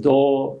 2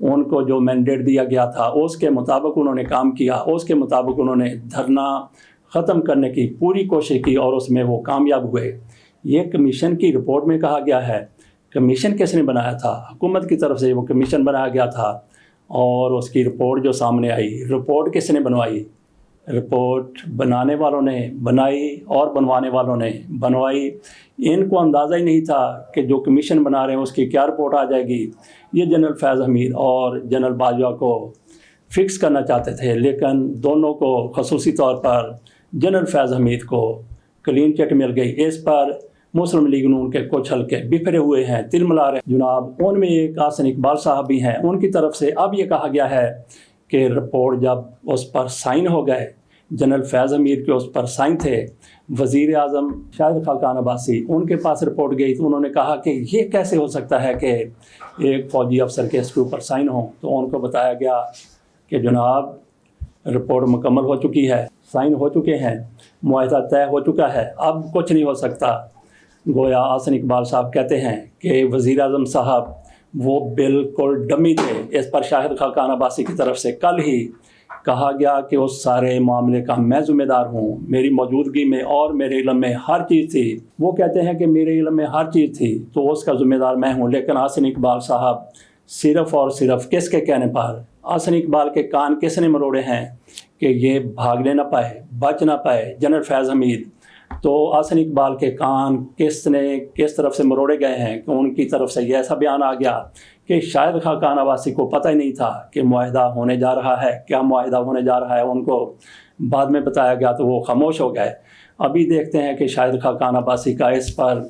ان کو جو مینڈیٹ دیا گیا تھا اس کے مطابق انہوں نے کام کیا، اس کے مطابق انہوں نے دھرنا ختم کرنے کی پوری کوشش کی اور اس میں وہ کامیاب ہوئے۔ یہ کمیشن کی رپورٹ میں کہا گیا ہے۔ کمیشن کس نے بنایا تھا؟ حکومت کی طرف سے وہ کمیشن بنایا گیا تھا، اور اس کی رپورٹ جو سامنے آئی، رپورٹ کس نے بنوائی؟ رپورٹ بنانے والوں نے بنائی اور بنوانے والوں نے بنوائی۔ ان کو اندازہ ہی نہیں تھا کہ جو کمیشن بنا رہے ہیں اس کی کیا رپورٹ آ جائے گی۔ یہ جنرل فیض حمید اور جنرل باجوہ کو فکس کرنا چاہتے تھے، لیکن دونوں کو خصوصی طور پر جنرل فیض حمید کو کلین چٹ مل گئی۔ اس پر مسلم لیگ نون کے کچھ حلقے بکھرے ہوئے ہیں، تل ملا رہے جناب۔ ان میں ایک حسن اقبال صاحب بھی ہیں، ان کی طرف سے اب یہ کہا گیا ہے کہ رپورٹ جب اس پر سائن ہو گئے، جنرل فیض حمید کے اس پر سائن تھے، وزیر اعظم شاہد خاقان عباسی ان کے پاس رپورٹ گئی تو انہوں نے کہا کہ یہ کیسے ہو سکتا ہے کہ ایک فوجی افسر کے اس کے اوپر سائن ہوں۔ تو ان کو بتایا گیا کہ جناب رپورٹ مکمل ہو چکی ہے، سائن ہو چکے ہیں، معاہدہ طے ہو چکا ہے، اب کچھ نہیں ہو سکتا۔ گویا حسن اقبال صاحب کہتے ہیں کہ وزیر اعظم صاحب وہ بالکل ڈمی تھے۔ اس پر شاہد خاقان عباسی کی طرف سے کل ہی کہا گیا کہ اس سارے معاملے کا میں ذمہ دار ہوں، میری موجودگی میں اور میرے علم میں ہر چیز تھی۔ وہ کہتے ہیں کہ میرے علم میں ہر چیز تھی تو اس کا ذمہ دار میں ہوں، لیکن حسن اقبال صاحب صرف اور صرف کس کے کہنے پر؟ حسن اقبال کے کان کس نے مروڑے ہیں کہ یہ بھاگنے نہ پائے، بچ نہ پائے جنرل فیض حمید؟ تو حسن اقبال کے کان کس طرف سے مروڑے گئے ہیں کہ ان کی طرف سے یہ ایسا بیان آ گیا کہ شاید خاقان عباسی کو پتہ ہی نہیں تھا کہ معاہدہ ہونے جا رہا ہے، کیا معاہدہ ہونے جا رہا ہے۔ ان کو بعد میں بتایا گیا تو وہ خاموش ہو گئے۔ ابھی دیکھتے ہیں کہ شاہد خاقان عباسی کا اس پر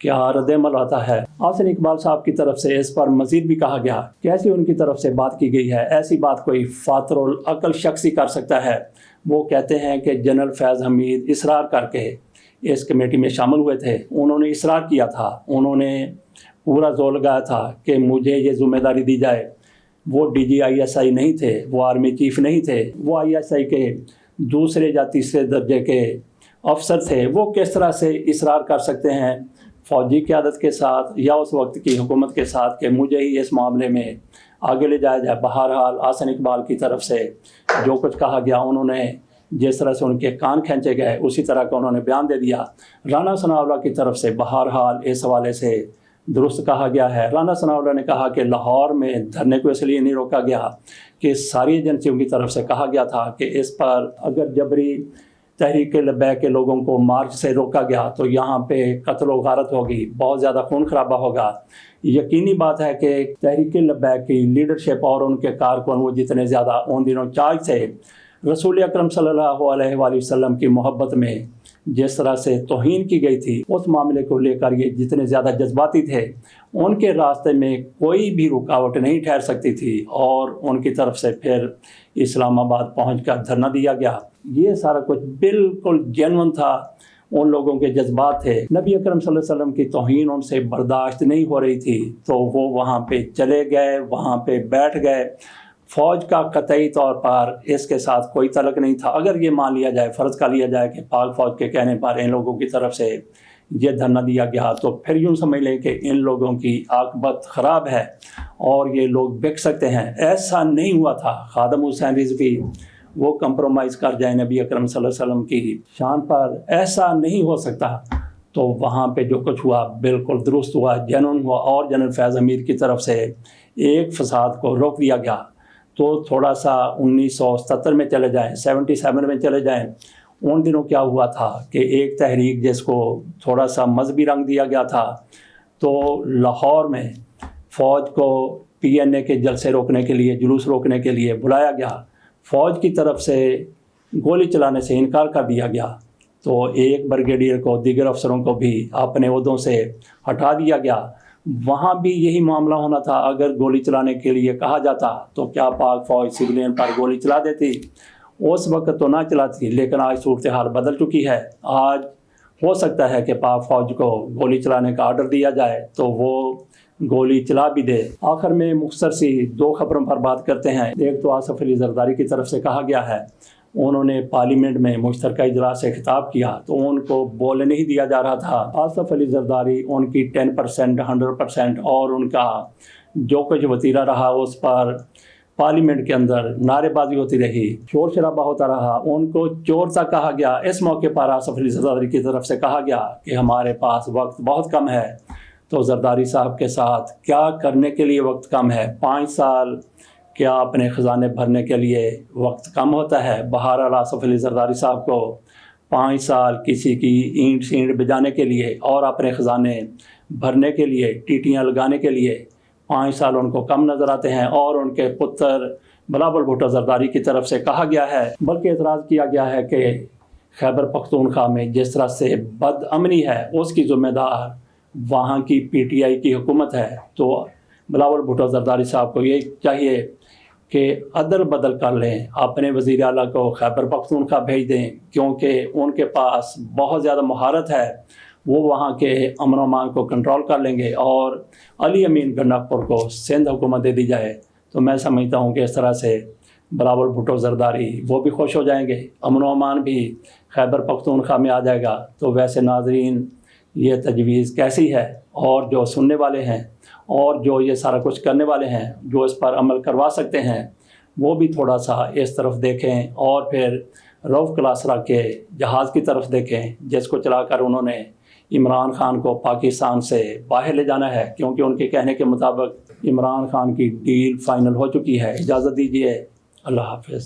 کیا رد عمل آتا ہے۔ حسن اقبال صاحب کی طرف سے اس پر مزید بھی کہا گیا، کیسی ان کی طرف سے بات کی گئی ہے، ایسی بات کوئی فاطر العقل شخص ہی کر سکتا ہے۔ وہ کہتے ہیں کہ جنرل فیض حمید اصرار کر کے اس کمیٹی میں شامل ہوئے تھے، انہوں نے اصرار کیا تھا، انہوں نے پورا زور لگایا تھا کہ مجھے یہ ذمہ داری دی جائے۔ وہ D G I S I نہیں تھے، وہ آرمی چیف نہیں تھے، وہ آئی ایس آئی کے دوسرے یا تیسرے درجے کے افسر تھے۔ وہ کس طرح سے اصرار کر سکتے ہیں فوجی قیادت کے ساتھ یا اس وقت کی حکومت کے ساتھ کہ مجھے ہی اس معاملے میں آگے لے جایا جائے؟ بہرحال حسن اقبال کی طرف سے جو کچھ کہا گیا، انہوں نے جس طرح سے ان کے کان کھینچے گئے اسی طرح کا انہوں نے بیان دے دیا۔ رانا ثناء اللہ کی طرف سے بہرحال اس حوالے سے درست کہا گیا ہے۔ رانا ثناء اللہ نے کہا کہ لاہور میں دھرنے کو اس لیے نہیں روکا گیا کہ ساری ایجنسیوں کی طرف سے کہا گیا تھا کہ اس پر اگر جبری تحریک لبیک کے لوگوں کو مارچ سے روکا گیا تو یہاں پہ قتل و غارت ہوگی، بہت زیادہ خون خرابہ ہوگا۔ یقینی بات ہے کہ تحریک لبیک کی لیڈرشپ اور ان کے کارکن وہ جتنے زیادہ ان دنوں چارج تھے، رسول اکرم صلی اللہ علیہ وآلہ وسلم کی محبت میں جس طرح سے توہین کی گئی تھی، اس معاملے کو لے کر یہ جتنے زیادہ جذباتی تھے، ان کے راستے میں کوئی بھی رکاوٹ نہیں ٹھہر سکتی تھی، اور ان کی طرف سے پھر اسلام آباد پہنچ کر دھرنا دیا گیا۔ یہ سارا کچھ بالکل جینون تھا، ان لوگوں کے جذبات تھے۔ نبی اکرم صلی اللہ علیہ وسلم کی توہین ان سے برداشت نہیں ہو رہی تھی تو وہ وہاں پہ چلے گئے، وہاں پہ بیٹھ گئے۔ فوج کا قطعی طور پر اس کے ساتھ کوئی تعلق نہیں تھا۔ اگر یہ مان لیا جائے، فرض کر لیا جائے کہ پاک فوج کے کہنے پر ان لوگوں کی طرف سے یہ دھرنا دیا گیا تو پھر یوں سمجھ لیں کہ ان لوگوں کی عاقبت خراب ہے اور یہ لوگ بک سکتے ہیں۔ ایسا نہیں ہوا تھا۔ خادم حسین رضوی وہ کمپرومائز کر جائیں نبی اکرم صلی اللہ علیہ وسلم کی شان پر، ایسا نہیں ہو سکتا۔ تو وہاں پہ جو کچھ ہوا بالکل درست ہوا، جنون ہوا، اور جنرل فیض حمید کی طرف سے ایک فساد کو روک دیا گیا۔ تو تھوڑا سا 1977 میں چلے جائیں، 77 میں چلے جائیں، ان دنوں کیا ہوا تھا کہ ایک تحریک جس کو تھوڑا سا مذہبی رنگ دیا گیا تھا، تو لاہور میں فوج کو PNA کے جلسے روکنے کے لیے، جلوس روکنے کے لیے بلایا گیا۔ فوج کی طرف سے گولی چلانے سے انکار کر دیا گیا، تو ایک بریگیڈیئر کو، دیگر افسروں کو بھی اپنے عہدوں سے ہٹا دیا گیا۔ وہاں بھی یہی معاملہ ہونا تھا۔ اگر گولی چلانے کے لیے کہا جاتا تو کیا پاک فوج سویلین پر گولی چلا دیتی؟ اس وقت تو نہ چلاتی، لیکن آج صورتحال بدل چکی ہے۔ آج ہو سکتا ہے کہ پاک فوج کو گولی چلانے کا آرڈر دیا جائے تو وہ گولی چلا بھی دے۔ آخر میں مختصر سی 2 خبروں پر بات کرتے ہیں۔ ایک تو آصف علی زرداری کی طرف سے کہا گیا ہے، انہوں نے پارلیمنٹ میں مشترکہ اجلاس سے خطاب کیا تو ان کو بولنے نہیں دیا جا رہا تھا۔ آصف علی زرداری ان کی 10%، 100% اور ان کا جو کچھ وتیرہ رہا اس پر پارلیمنٹ کے اندر نعرے بازی ہوتی رہی، شور شرابہ ہوتا رہا، ان کو چور تک کہا گیا۔ اس موقع پر آصف علی زرداری کی طرف سے کہا گیا کہ ہمارے پاس وقت بہت کم ہے، تو زرداری صاحب کے ساتھ کیا کرنے کے لیے وقت کم ہے؟ 5 سال کیا اپنے خزانے بھرنے کے لیے وقت کم ہوتا ہے؟ بہرحال آصف علی زرداری صاحب کو 5 سال کسی کی اینٹ سینٹ بجانے کے لیے اور اپنے خزانے بھرنے کے لیے، ٹیٹیاں لگانے کے لیے 5 سال ان کو کم نظر آتے ہیں۔ اور ان کے پتر بلاول بھٹو زرداری کی طرف سے کہا گیا ہے، بلکہ اعتراض کیا گیا ہے کہ خیبر پختونخوا میں جس طرح سے بد امنی ہے اس کی ذمہ دار وہاں کی پی ٹی آئی کی حکومت ہے، تو بلاول بھٹو زرداری صاحب کو یہ چاہیے کہ عدل بدل کر لیں، اپنے وزیر اعلیٰ کو خیبر پختونخوا بھیج دیں، کیونکہ ان کے پاس بہت زیادہ مہارت ہے، وہ وہاں کے امن و امان کو کنٹرول کر لیں گے، اور علی امین گنڈا پور کو سندھ حکومت دے دی جائے تو میں سمجھتا ہوں کہ اس طرح سے بلاول بھٹو زرداری وہ بھی خوش ہو جائیں گے، امن و امان بھی خیبر پختونخوا میں آ جائے گا۔ تو ویسے ناظرین، یہ تجویز کیسی ہے؟ اور جو سننے والے ہیں اور جو یہ سارا کچھ کرنے والے ہیں، جو اس پر عمل کروا سکتے ہیں، وہ بھی تھوڑا سا اس طرف دیکھیں، اور پھر روف کلاسرا کے جہاز کی طرف دیکھیں جس کو چلا کر انہوں نے عمران خان کو پاکستان سے باہر لے جانا ہے، کیونکہ ان کے کہنے کے مطابق عمران خان کی ڈیل فائنل ہو چکی ہے۔ اجازت دیجیے، اللہ حافظ۔